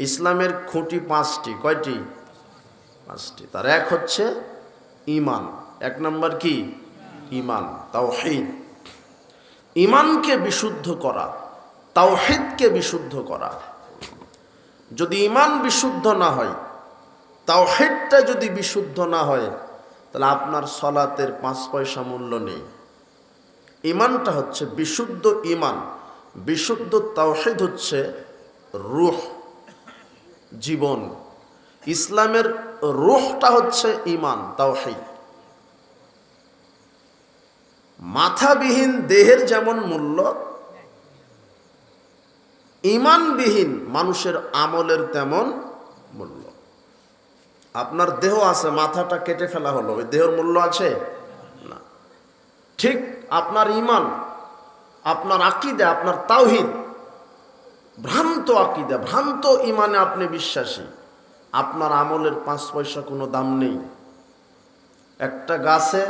ইসলামের খুঁটি পাঁচটি। কয়টি? পাঁচটি। তার এক হচ্ছে ঈমান। এক নম্বর কি? ঈমান, তাওহীদ। ঈমানকে বিশুদ্ধ করা, তাওহীদকে বিশুদ্ধ করা। যদি ঈমান বিশুদ্ধ না হয়, তাওহীদটা যদি বিশুদ্ধ না হয়, তাহলে আপনার সলাতের 5 পয়সা মূল্য নেই। ঈমানটা হচ্ছে বিশুদ্ধ ঈমান, বিশুদ্ধ তাওহীদ হচ্ছে রূহ, জীবন। ইসলামের রূহটা হচ্ছে ঈমান, তাওহীদ। মাথাবিহীন দেহের যেমন মূল্য, ঈমানবিহীন মানুষের আমলের তেমন মূল্য। আপনার দেহ আছে, মাথাটা কেটে ফেলা হলো, ওই দেহের মূল্য আছে না। ঠিক আপনার ঈমান, আপনার আকীদা, আপনার তাওহীদ ভ্রান্ত আকীদা, ভ্রান্ত ঈমানে আপনি বিশ্বাসী, আপনার আমলের 5 পয়সা কোনো দাম নেই। একটা গাছে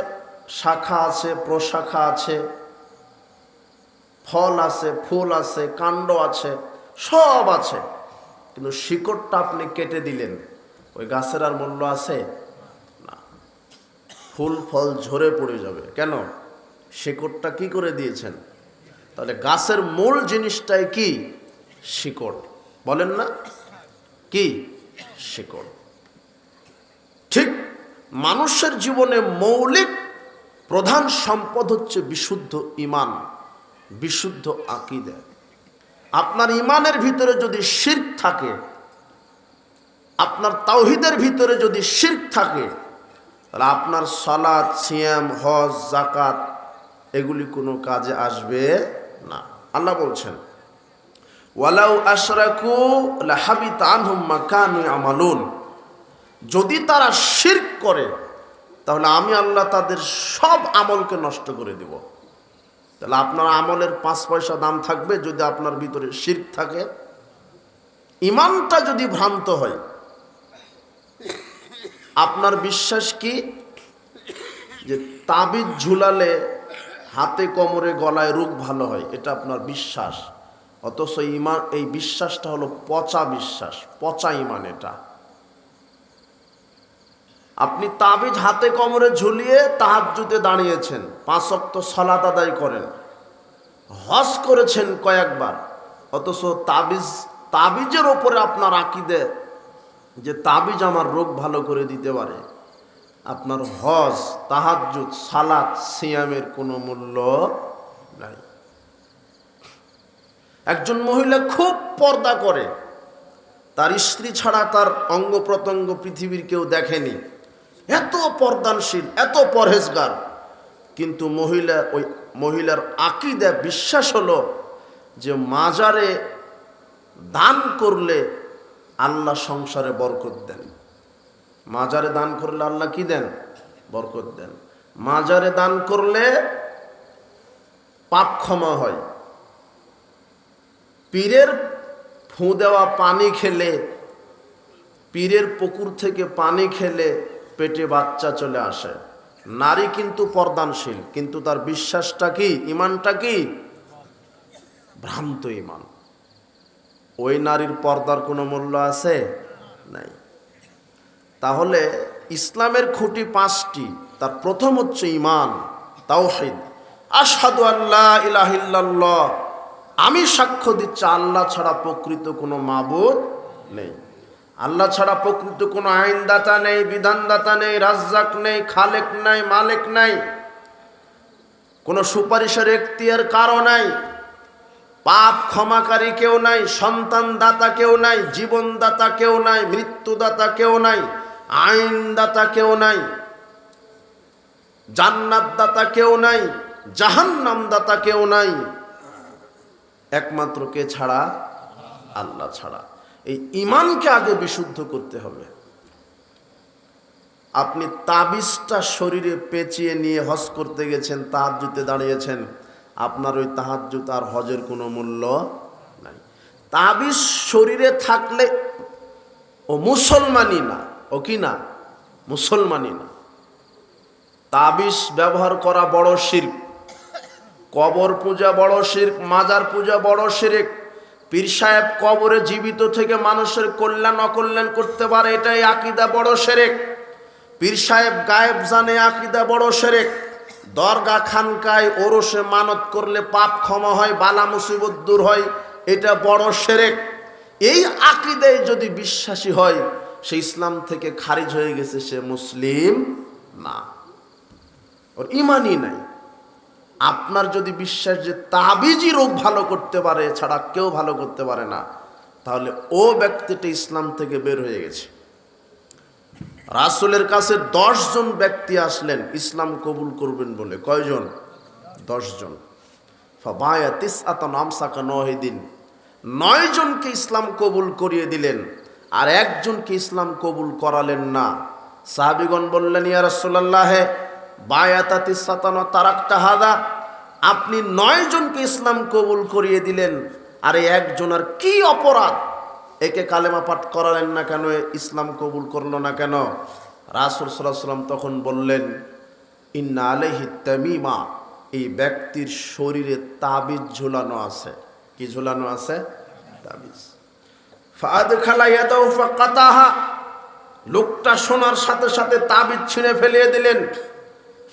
শাখা আছে, প্রশাখা আছে, ফল আছে, ফুল আছে, কাণ্ড আছে, সব আছে, কিন্তু শিকড়টা আপনি কেটে দিলেন, ওই গাছের আর মূল্য আছে না। ফুল ফল ঝরে পড়ে যাবে। কেন? শিকড়টা কি করে দিয়েছেন? তাহলে গাছের মূল জিনিসটাই কি? শিকড়। বলেন না কি? শিকড়। ঠিক মানুষের জীবনে মৌলিক প্রধান সম্পদ হচ্ছে বিশুদ্ধ ঈমান, বিশুদ্ধ আকীদা। আপনার ঈমানের ভিতরে যদি শিরক থাকে, আপনার তাওহীদের ভিতরে যদি শিরক থাকে, তাহলে আপনার সালাত, সিয়াম, হজ, যাকাত এগুলি কোনো কাজে আসবে না। আল্লাহ বলছেন, ওয়ালাউ আশরাকু লাহাবিতা আনহুম মা কানু ইয়ামালুন। যদি তারা শিরক করে, তাহলে আমি আল্লাহ তাদের সব আমলকে নষ্ট করে দেব। তাহলে আপনার আমলের 5 পয়সা দাম থাকবে যদি আপনার ভিতরে শিরক থাকে। ঈমানটা যদি ভ্রান্ত হয়, আপনার বিশ্বাস কি? যে তাবিজ ঝুলালে হাতে, কোমরে, গলায় রোগ ভালো হয়, এটা আপনার বিশ্বাস। অথচ ঈমান, এই বিশ্বাসটা হলো পচা বিশ্বাস, পচা ঈমান। এটা আপনি তাবিজ হাতে কোমরে ঝুলিয়ে তাহাজ্জুদে দাঁড়িয়েছেন, 5 ওয়াক্ত সালাত আদায় করেন, হজ করেছেন কয়েকবার, অথচ তাবিজের ওপরে আপনার আকীদা যে তাবিজ আমার রোগ ভালো করে দিতে পারে, আপনার হজ, তাহাজ্জুদ, সালাত, সিয়ামের কোনো মূল্য নাই। একজন মহিলা খুব পর্দা করে, তার স্ত্রী ছাড়া তার অঙ্গ প্রত্যঙ্গ পৃথিবীর কেউ দেখেনি, এত পর্দানশীল, এত পরহেজগার, কিন্তু ওই মহিলার আকীদা, বিশ্বাস হলো যে মাজারে দান করলে আল্লাহ সংসারে বরকত দেন। মাজারে দান করলে আল্লাহ কি দেন? বরকত দেন। মাজারে দান করলে পাপ ক্ষমা হয়। পীরের ফু দেওয়া পানি খেলে, পীরের পুকুর থেকে পানি খেলে পেটে বাচ্চা চলে আসে। নারী কিন্তু পর্দানশীল, কিন্তু তার বিশ্বাসটা কি? ঈমানটা কি? ভ্রান্ত ঈমান। ওই নারীর পর্দার কোনো মূল্য আছে? নাই। তাহলে ইসলামের খুঁটি 5টি। তার প্রথম হচ্ছে ঈমান, তাওহীদ। আশহাদু আল্লা ইলাহা ইল্লাল্লাহ, আমি সাক্ষ্য দিচ্ছি আল্লাহ ছাড়া প্রকৃত কোনো মাবুদ নেই। আল্লাহ ছাড়া প্রকৃত কোনো আইনদাতা নেই, বিধানদাতা নেই, রাজ্জাক নেই, খালেক নাই, মালিক নাই, কোনো সুপারিশের এখতিয়ার কারো নাই, পাপ ক্ষমাকারী কেউ নাই, সন্তান দাতা কেউ নাই, জীবনদাতা কেউ নাই, মৃত্যুদাতা কেউ নাই, আইনদাতা কেউ নাই, জান্নাত দাতা কেউ নাই, জাহান্নাম দাতা কেউ নাই, একমাত্র কে ছাড়া? আল্লাহ ছাড়া। এই ঈমানকে আগে বিশুদ্ধ করতে হবে। আপনি তাবিজটা শরীরে পেঁচিয়ে নিয়ে হজ করতে গেছেন, তাহাজ্জুদে দাঁড়িয়েছেন, আপনার ওই তাহাজ্জুদ আর হজের কোনো মূল্য নাই। তাবিজ শরীরে থাকলে ও মুসলমানই না। ও কি না? মুসলমানই না। তাবিজ ব্যবহার করা বড় শিরক, কবর পূজা বড় শিরক, মাজার পূজা বড় শিরক, পীর সাহেব কবরে জীবিত থেকে মানুষের কল্যাণ অকল্যাণ করতে পারে, এটাই আকীদা, বড় শিরক। পীর সাহেব গায়েব জানে, আকীদা বড় শিরক। দরগা খানকায় ওরসে মানত করলে পাপ ক্ষমা হয়, বালা মুসিবত দূর হয়, এটা বড় শিরক। এই আকীদায় যদি বিশ্বাসী হয়, সে ইসলাম থেকে খারিজ হয়ে গেছে, সে মুসলিম না, ওর ঈমানই নাই। আপনার যদি বিশ্বাস যে তাবিজই রোগ ভালো করতে পারে, ছাড়া কেউ ভালো করতে পারে না, তাহলে ও ব্যক্তিটা ইসলাম থেকে বের হয়ে গেছে। রাসূলের কাছে 10 জন ব্যক্তি আসলেন ইসলাম কবুল করবেন বলে। কয়জন? 10 জন। ফাবায়া তিসআতান আমসাকা 9 দিন, 9 জনকে ইসলাম কবুল করিয়ে দিলেন, আর একজনকে ইসলাম কবুল করালেন না। সাহাবীগণ বললেন, ইয়া রাসূলুল্লাহ, বায়াতা তিসআতান তারাকতা হাদা, আপনি 9 জনকে ইসলাম কবুল করিয়ে দিলেন, আর একজনের কি অপরাধ? একে কালেমা পাঠ করালেন না কেন? ইসলাম কবুল করলো না কেন? রাসূল সাল্লাল্লাহু আলাইহি ওয়াসাল্লাম তখন বললেন, ইন্না আলাইহি তামিমা, এই ব্যক্তির শরীরে তাবিজ ঝুলানো আছে। কি ঝুলানো আছে? তাবিজ। ফাআদখালা ইয়াদাহু ফাকাতাহা, লোকটা শোনার সাথে সাথে তাবিজ ছিঁড়ে ফেলিয়ে দিলেন।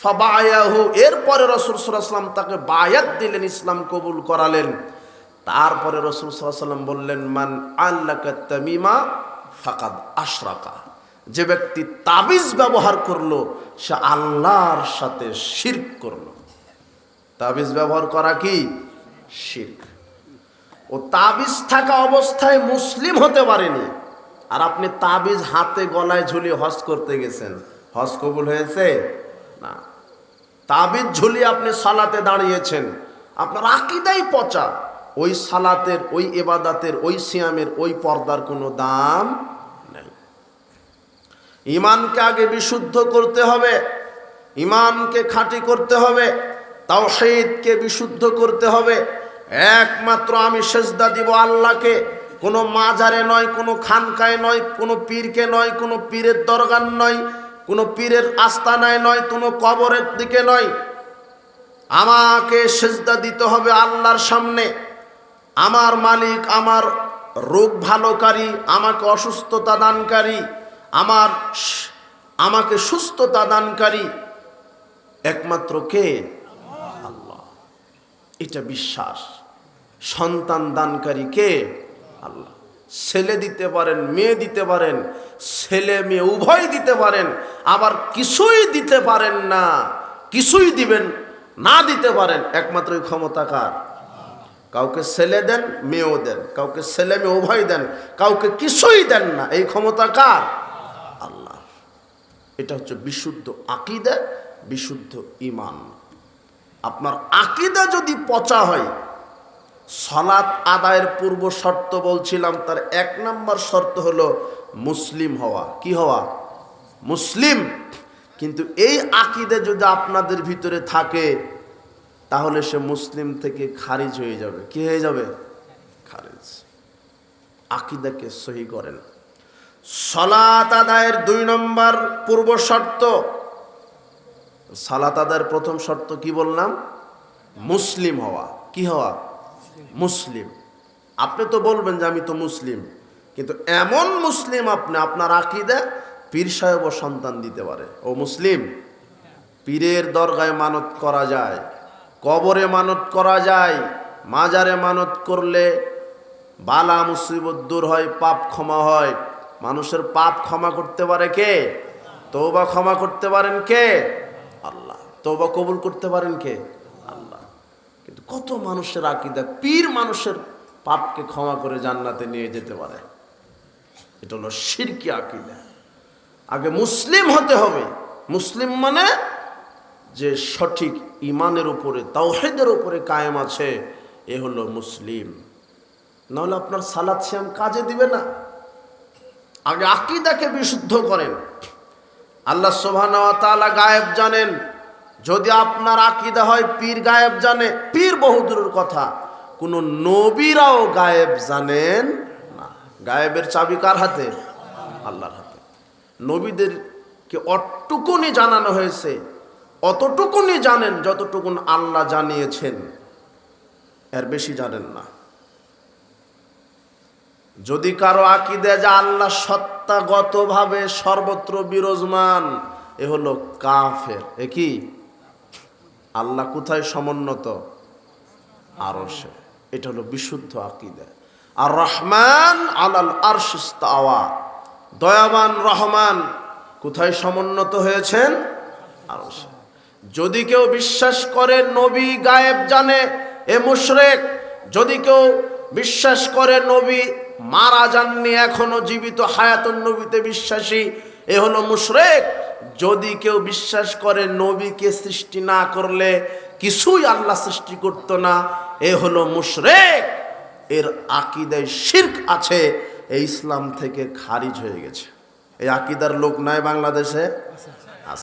ফাবায়াহু, এরপরে রাসূল সাল্লাল্লাহু আলাইহি ওয়াসাল্লাম তাকে বায়াত দিলেন, ইসলাম কবুল করালেন। তারপরে রাসূল সাল্লাল্লাহু আলাইহি ওয়াসাল্লাম বললেন, মান আল্লাকা তামিমা ফাকাদ আশরাকা, যে ব্যক্তি তাবিজ ব্যবহার করলো সে আল্লাহর সাথে শিরক করলো। তাবিজ ব্যবহার করা কি? শিরক। ও তাবিজ থাকা অবস্থায় মুসলিম হতে পারেনি, আর আপনি তাবিজ হাতে গলায় ঝুলিয়ে হজ করতে গেছেন, হজ কবুল হয়েছে না। তাবিজ ঝুলিয়ে আপনি সালাতে দাঁড়িয়েছেন, আপনার আকীদাই পচা, ওই সালাতের, ওই ইবাদতের, ওই সিয়ামের, ওই পর্দার কোনো দাম নেই। ঈমানকে আগে বিশুদ্ধ করতে হবে, ঈমানকে খাঁটি করতে হবে, তাওহীদকে বিশুদ্ধ করতে হবে। একমাত্র আমি সেজদা দিব আল্লাহকে, কোনো মাজারে নয়, কোনো খানকায় নয়, কোনো পীরকে নয়, কোনো পীরের দরগার নয়, কোনো পীরের আস্তানায় নয়, কোনো কবরের দিকে নয়। আমাকে সেজদা দিতে হবে আল্লাহর সামনে। আমার মালিক, আমার রোগ ভালোকারী, আমাকে অসুস্থতা দানকারী, আমাকে সুস্থতা দানকারী একমাত্র কে? আল্লাহ। এটা বিশ্বাস। সন্তান দানকারী কে? আল্লাহ। ছেলে দিতে পারেন, মেয়ে দিতে পারেন, ছেলে মেয়ে উভয় দিতে পারেন, আবার কিছুই দিতে পারেন না, কিছুই দিবেন না দিতে পারেন, একমাত্র ওই ক্ষমতা কার? কাউকে ছেলে দেন, মেয়েও দেন, কাউকে ছেলে মেয়ে উভয় দেন, কাউকে কিছুই দেন না, এই ক্ষমতা কার? আল্লাহ। এটা হচ্ছে বিশুদ্ধ আকীদা, বিশুদ্ধ ঈমান। আপনার আকীদা যদি পচা হয়, সালাত আদায়ের পূর্ব শর্ত বলছিলাম, তার 1 নম্বর শর্ত হলো মুসলিম হওয়া। কি হওয়া? মুসলিম। কিন্তু এই আকীদা যদি আপনাদের ভিতরে থাকে, তাহলে সে মুসলিম থেকে খারিজ হয়ে যাবে। কি হয়ে যাবে? খারিজ। আকীদাকে সহি করেন। সালাত আদায়ের 2 নম্বর পূর্ব শর্ত, সালাত আদায়ের প্রথম শর্ত কি বললাম? মুসলিম হওয়া। কি হওয়া? মুসলিম। আপনি তো বলবেন যে আমি তো মুসলিম, কিন্তু এমন মুসলিম আপনি, আপনার আকীদা পীর সাহেব ও সন্তান দিতে পারে ও মুসলিম। পীরের দরগায় মানত করা যায়, কবরে মানত করা যায়, মাজারে মানত করলে বালা মুসিবত দূর হয়, পাপ ক্ষমা হয়। মানুষের পাপ ক্ষমা করতে পারে কে? তওবা ক্ষমা করতে পারেন কে? আল্লাহ। তওবা কবুল করতে পারেন কে? আল্লাহ। কিন্তু কত মানুষের আকীদা পীর মানুষের পাপকে ক্ষমা করে জান্নাতে নিয়ে যেতে পারে। এটা হলো শিরকি আকীদা। আগে মুসলিম হতে হবে। মুসলিম মানে যে সঠিক ঈমানের উপরে, তাওহীদের উপরে কায়েম আছে, এ হলো মুসলিম। নাহলে আপনার সালাত সিয়াম কাজে দিবে না। আগে আকীদাকে বিশুদ্ধ করেন। আল্লাহ সুবহানাহু ওয়া তাআলা গায়েব জানেন। যদি আপনার আকীদা হয় পীর গায়েব জানে, পীর বহুদূরের কথা, কোন নবীরাও গায়েব জানেন না। গায়েবের চাবি কার হাতে? আল্লাহর হাতে। নবীদেরকে অতটুকুনি জানানো হয়েছে, অতটুকুনি জানেন যতটুকুন আল্লাহ জানিয়েছেন, এর বেশি জানেন না। যদি কারো আকীদা যে আল্লাহ সত্তাগতভাবে সর্বত্র বিরাজমান, এ হলো কাফের। এ কি? আল্লাহ কোথায় সমুন্নত? আরশে। এটা হলো বিশুদ্ধ আকীদা। আর রহমান আলাল আরশ ইস্তাওয়া, দয়াবান রহমান কোথায় সমুন্নত হয়েছেন? আরশে। যদি কেউ বিশ্বাস করে নবী গায়েব জানে, এ মুশরিক। যদি কেউ বিশ্বাস করে নবী মারা যাননি, এখনো জীবিত, হায়াতুন নবীতে বিশ্বাসী, এ হলো মুশরিক। যদি কেউ বিশ্বাস করে নবীকে সৃষ্টি না করলে কিছুই আল্লাহ সৃষ্টি করতো না, এ হলো মুশরিক। এর আকীদায় শিরক আছে, এই ইসলাম থেকে খারিজ হয়ে গেছে। এই আকীদার লোক নাই বাংলাদেশে?